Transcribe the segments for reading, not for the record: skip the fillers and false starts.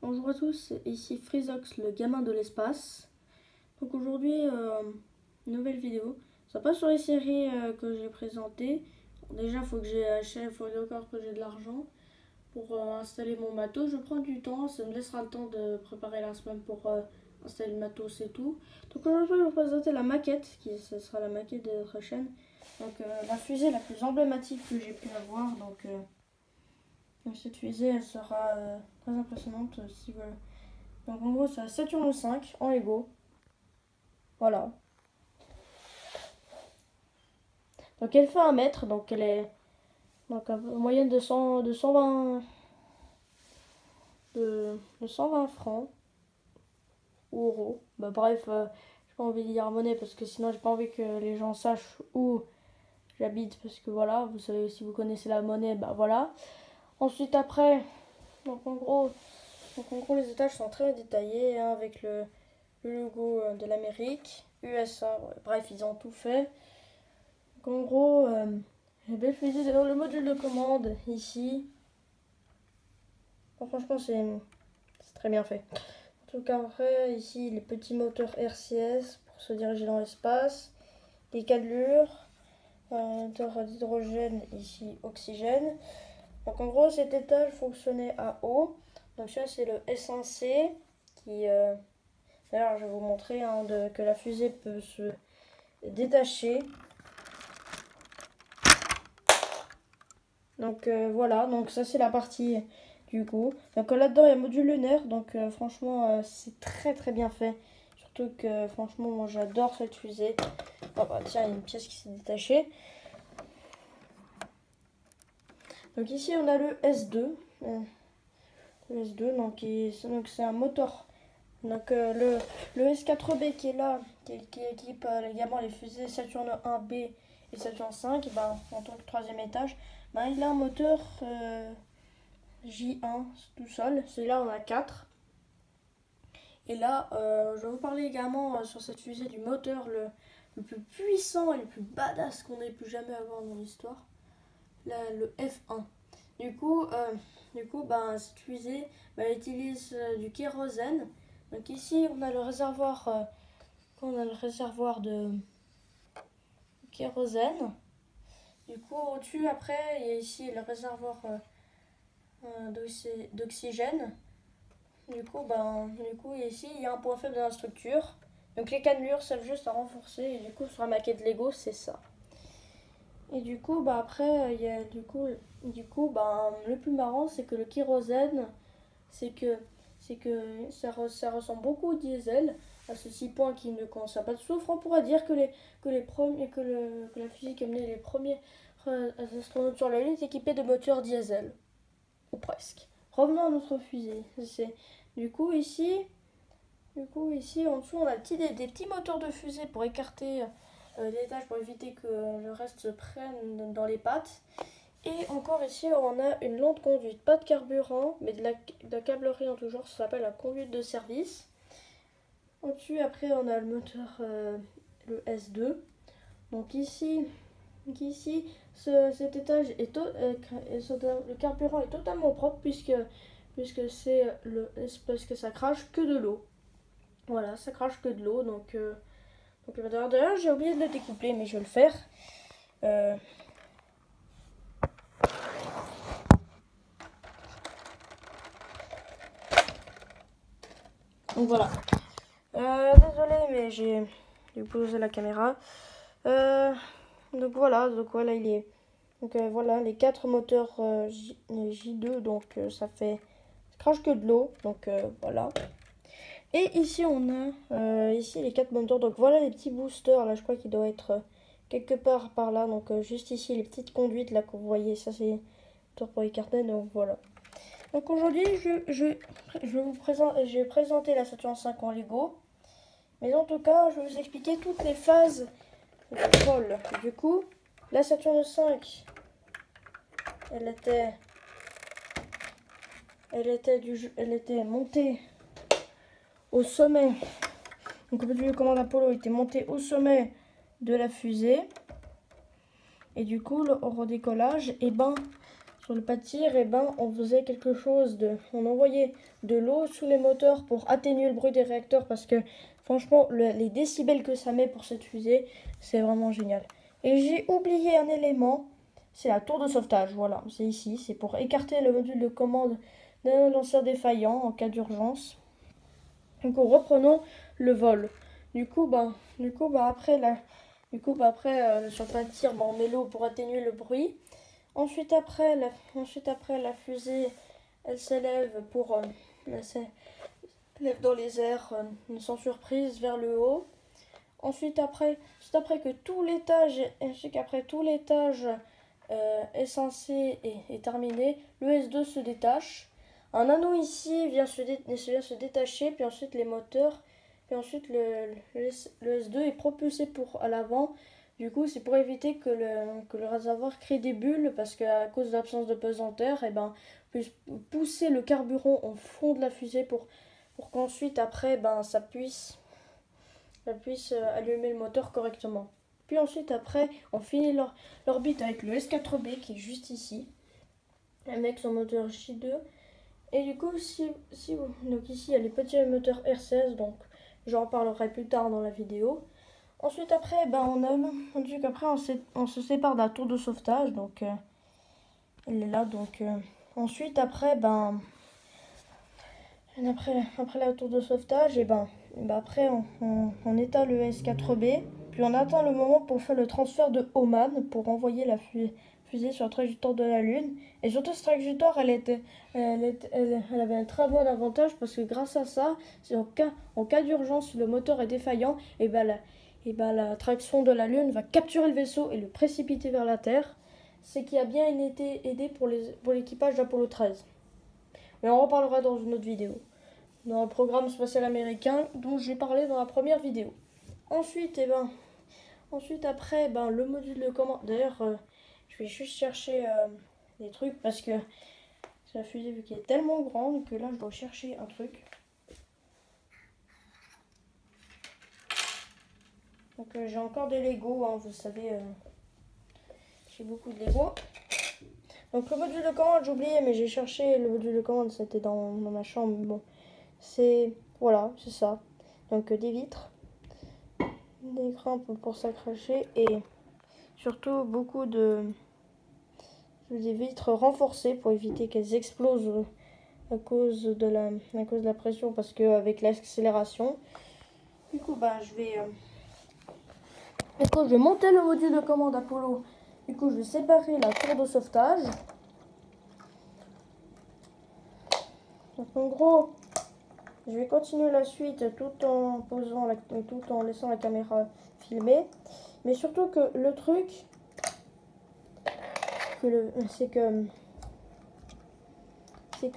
Bonjour à tous, ici Freezox, le gamin de l'espace. Donc aujourd'hui, nouvelle vidéo. Ça passe sur les séries que j'ai présentées. Déjà, il faut que faut encore que j'ai de l'argent pour installer mon matos. Je prends du temps, ça me laissera le temps de préparer la semaine pour installer le matos et tout. Donc aujourd'hui, je vais vous présenter la maquette, ce sera la maquette de notre chaîne. Donc la fusée la plus emblématique que j'ai pu avoir. Donc cette fusée, elle sera très impressionnante si vous... Donc en gros, c'est la Saturn 5 en Lego. Voilà. Donc elle fait 1 mètre, donc elle est donc en moyenne de 120 francs ou euros. Bah bref, j'ai pas envie de dire monnaie parce que sinon j'ai pas envie que les gens sachent où j'habite parce que voilà, vous savez, si vous connaissez la monnaie, bah voilà. Ensuite après, donc en gros les étages sont très détaillés hein, avec le logo de l'Amérique, USA, ouais, bref, ils ont tout fait. Donc en gros, j'ai bien fusée dans le module de commande ici. Bon, franchement, c'est très bien fait. En tout cas, après, ici, les petits moteurs RCS pour se diriger dans l'espace, les cannelures, moteur d'hydrogène, ici, oxygène. Donc en gros, cet étage fonctionnait à eau. Donc ça, c'est le S1C qui... D'ailleurs, je vais vous montrer hein, que la fusée peut se détacher. Donc voilà, donc ça c'est la partie du coup. Donc là-dedans il y a un module lunaire, donc franchement c'est très très bien fait. Surtout que franchement moi j'adore cette fusée. Oh, bah, tiens, il y a une pièce qui s'est détachée. Donc ici on a le S2. Le S2, donc c'est un moteur. Donc le S4B qui est là, qui équipe également les fusées Saturn 1B et Saturn 5, ben, en tant que troisième étage, ben, il a un moteur J1 tout seul. Celui-là on a 4. Et là, je vais vous parler également sur cette fusée du moteur le plus puissant et le plus badass qu'on ait pu jamais avoir dans l'histoire. Là, le F1. Du coup, ben, cette fusée ben, elle utilise du kérosène. Donc ici, on a le réservoir, de kérosène. Du coup, au-dessus, après, il y a ici le réservoir d'oxygène. Du coup, ici, il y a un point faible de la structure. Donc les cannelures servent juste à renforcer. Et du coup, sur la maquette Lego, c'est ça. Et du coup, bah après, il y a le plus marrant, c'est que le kérosène, c'est que ça ressemble beaucoup au diesel, à ce 6 points qui ne contient pas de soufre. On pourrait dire que la physique a mené les premiers astronautes sur la Lune équipés de moteurs diesel. Ou presque. Revenons à notre fusée. Du coup, ici, en dessous, on a des petits moteurs de fusée pour écarter l'étage pour éviter que le reste se prenne dans les pattes. Et encore ici, on a une lente conduite, pas de carburant, mais de la câblerie en tout genre, ça s'appelle la conduite de service. Au-dessus, après, on a le moteur, le S2. Donc ici cet étage le carburant est totalement propre puisque parce que ça crache que de l'eau. Voilà, ça crache que de l'eau, donc d'ailleurs j'ai oublié de le découpler, mais je vais le faire. Donc voilà. Désolé, mais j'ai posé la caméra. Donc voilà, il est. Donc voilà, les 4 moteurs J2, donc ça crache que de l'eau, donc voilà. Et ici on a ici les 4 moteurs, donc voilà les petits boosters, là je crois qu'il doit être quelque part par là, donc juste ici les petites conduites là que vous voyez, ça c'est moteur pour écarter, donc voilà. Donc aujourd'hui je vais présenter la Saturn 5 en Lego, mais en tout cas je vais vous expliquer toutes les phases de vol. Du coup, la Saturn 5, elle était montée au sommet. Donc le module de commande Apollo était monté au sommet de la fusée. Et du coup, au redécollage, et ben, sur le pas de tir, et ben on faisait quelque chose de, on envoyait de l'eau sous les moteurs pour atténuer le bruit des réacteurs parce que franchement les décibels que ça met pour cette fusée, c'est vraiment génial. Et j'ai oublié un élément, c'est la tour de sauvetage. Voilà, c'est ici, c'est pour écarter le module de commande d'un lanceur défaillant en cas d'urgence. Donc reprenons le vol. Du coup après sur le pas de tir, on met l'eau pour atténuer le bruit. Ensuite après la fusée, elle s'élève dans les airs sans surprise vers le haut. Ensuite après que tout l'étage est censé est terminé, le S2 se détache. Un anneau ici vient se détacher, puis ensuite les moteurs, puis ensuite le S2 est propulsé à l'avant. Du coup, c'est pour éviter que le réservoir crée des bulles, parce qu'à cause de l'absence de pesanteur, puisse pousser le carburant au fond de la fusée pour qu'ensuite, après, ça puisse allumer le moteur correctement. Puis ensuite, après, on finit l'orbite avec le S4B qui est juste ici, avec son moteur J2. Et du coup, donc ici, il y a les petits moteurs R16, donc j'en parlerai plus tard dans la vidéo. Ensuite, après, on se sépare de la tour de sauvetage, donc elle est là. Donc ensuite, après la tour de sauvetage, après on éteint le S4B, puis on attend le moment pour faire le transfert de Oman pour envoyer la fusée sur la trajectoire de la Lune. Et surtout, cette trajectoire, elle avait un très bon avantage parce que grâce à ça, en cas d'urgence, si le moteur est défaillant, la traction de la Lune va capturer le vaisseau et le précipiter vers la Terre. C'est qui a bien été aidé pour l'équipage d'Apollo 13. Mais on en reparlera dans une autre vidéo, dans le programme spatial américain dont j'ai parlé dans la première vidéo. Ensuite, après, le module de commande. D'ailleurs, je vais juste chercher des trucs parce que c'est la fusée vu qu'elle est tellement grande que là, je dois chercher un truc. Donc, j'ai encore des Lego, hein, vous savez, j'ai beaucoup de Lego. Donc le module de commande, j'ai oublié, mais j'ai cherché le module de commande, c'était dans ma chambre. Bon, voilà, c'est ça. Donc des vitres, des grimpes pour s'accrocher et surtout beaucoup des vitres renforcées pour éviter qu'elles explosent à cause de la pression, parce qu'avec l'accélération, du coup, je vais monter le module de commande Apollo. Du coup, je vais séparer la tour de sauvetage. Donc en gros, je vais continuer la suite tout en laissant la caméra filmer. Mais surtout que le truc, c'est que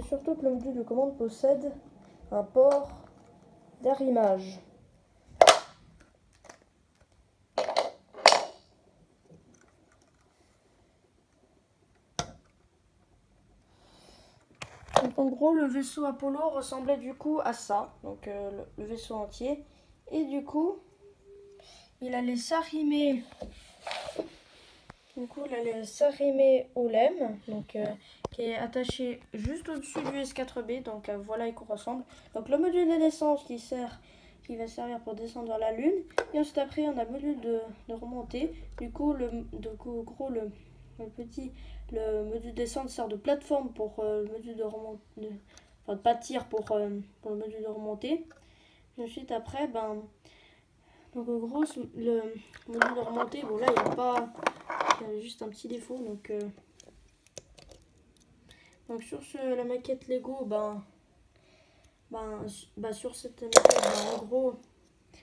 surtout que le module de commande possède un port d'arrimage. Donc en gros, le vaisseau Apollo ressemblait du coup à ça, donc le vaisseau entier. Et du coup, il allait s'arrimer. Du coup, il allait s'arrimer au LEM, donc qui est attaché juste au-dessus du S4B. Donc voilà à quoi ressemble. Donc le module de descente qui va servir pour descendre vers la Lune. Et ensuite après, on a le module de remontée. Du coup, le module de descente sert de plateforme pour le module de remontée, de pas de tir pour le module de remontée. Et ensuite après, donc en gros, le module de remontée, bon là il y a juste un petit défaut. Donc sur la maquette Lego, sur cette maquette, en gros,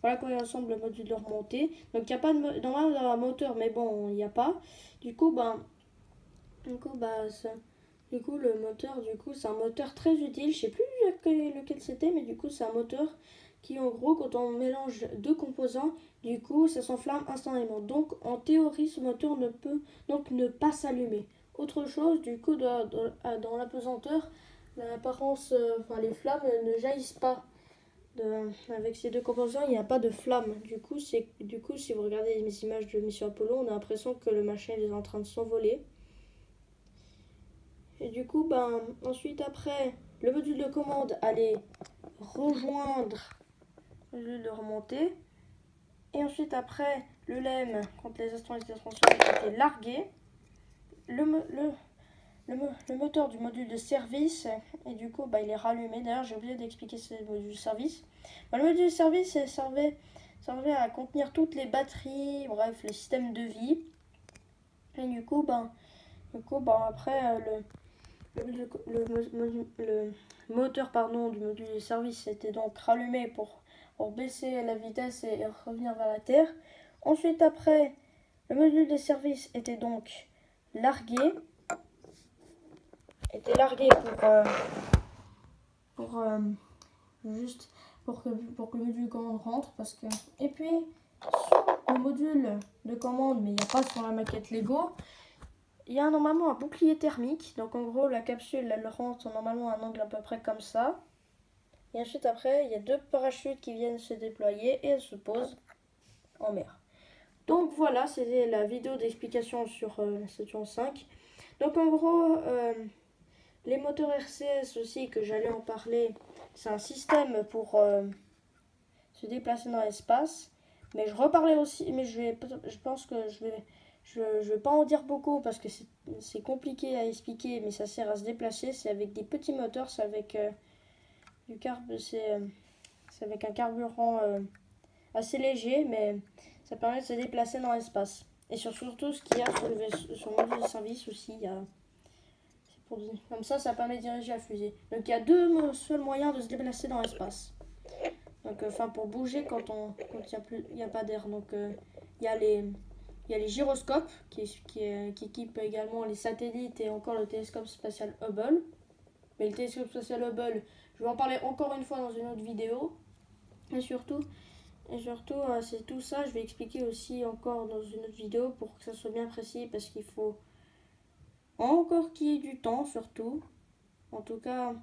voilà comment il ressemble le module de remontée. Donc il n'y a pas normalement un moteur, mais bon, il n'y a pas. Du coup, le moteur, c'est un moteur très utile. Je sais plus lequel c'était, mais du coup, c'est un moteur qui, en gros, quand on mélange deux composants, du coup, ça s'enflamme instantanément. Donc, en théorie, ce moteur ne peut donc ne pas s'allumer. Autre chose, du coup, dans l'apesanteur, l'apparence, les flammes ne jaillissent pas. Avec ces deux composants, il n'y a pas de flamme. Du coup, si vous regardez mes images de mission Apollo, on a l'impression que le machin est en train de s'envoler. Et du coup, ensuite après, le module de commande allait rejoindre le module de remontée. Et ensuite après, le LEM, quand les instants étaient transférés, était largué. Le moteur du module de service, et du coup, il est rallumé. D'ailleurs, j'ai oublié d'expliquer ce module de service. Le module de service servait à contenir toutes les batteries, bref, les systèmes de vie. Et du coup, après, le moteur du module de service était donc rallumé pour baisser la vitesse et revenir vers la Terre. Ensuite, après, le module de service était donc largué. Pour que le module de commande rentre. Et puis, sur le module de commande, mais il n'y a pas sur la maquette Lego, il y a normalement un bouclier thermique. Donc en gros, la capsule, elle rentre normalement à un angle à peu près comme ça. Et ensuite, après, il y a 2 parachutes qui viennent se déployer et elles se posent en mer. Donc voilà, c'était la vidéo d'explication sur la Saturn 5. Donc en gros, les moteurs RCS aussi, que j'allais en parler, c'est un système pour se déplacer dans l'espace. Mais je reparlais aussi, mais je pense que je vais pas en dire beaucoup parce que c'est compliqué à expliquer, mais ça sert à se déplacer. C'est avec des petits moteurs, c'est avec c'est avec un carburant assez léger, mais ça permet de se déplacer dans l'espace. Et surtout ce qu'il y a sur le module de service aussi, comme ça permet de diriger la fusée. Donc il y a 2 seuls moyens de se déplacer dans l'espace. Donc pour bouger quand il n'y a pas d'air. Donc il y a les gyroscopes qui équipent également les satellites et encore le télescope spatial Hubble. Mais le télescope spatial Hubble, je vais en parler encore une fois dans une autre vidéo. Et surtout, c'est tout ça, je vais expliquer aussi encore dans une autre vidéo pour que ça soit bien précis parce qu'il faut encore qu'il y ait du temps surtout. En tout cas,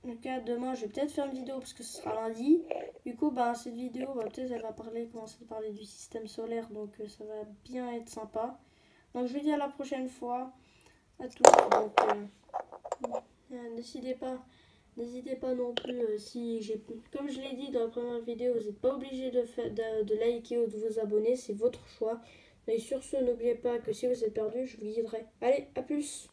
demain, je vais peut-être faire une vidéo parce que ce sera lundi. Du coup, cette vidéo, peut-être elle va commencer à parler du système solaire, donc ça va bien être sympa. Donc je vous dis à la prochaine fois, à tous. Donc, n'hésitez pas non plus, comme je l'ai dit dans la première vidéo, vous n'êtes pas obligé de liker ou de vous abonner, c'est votre choix. Mais sur ce, n'oubliez pas que si vous êtes perdu, je vous guiderai. Allez, à plus!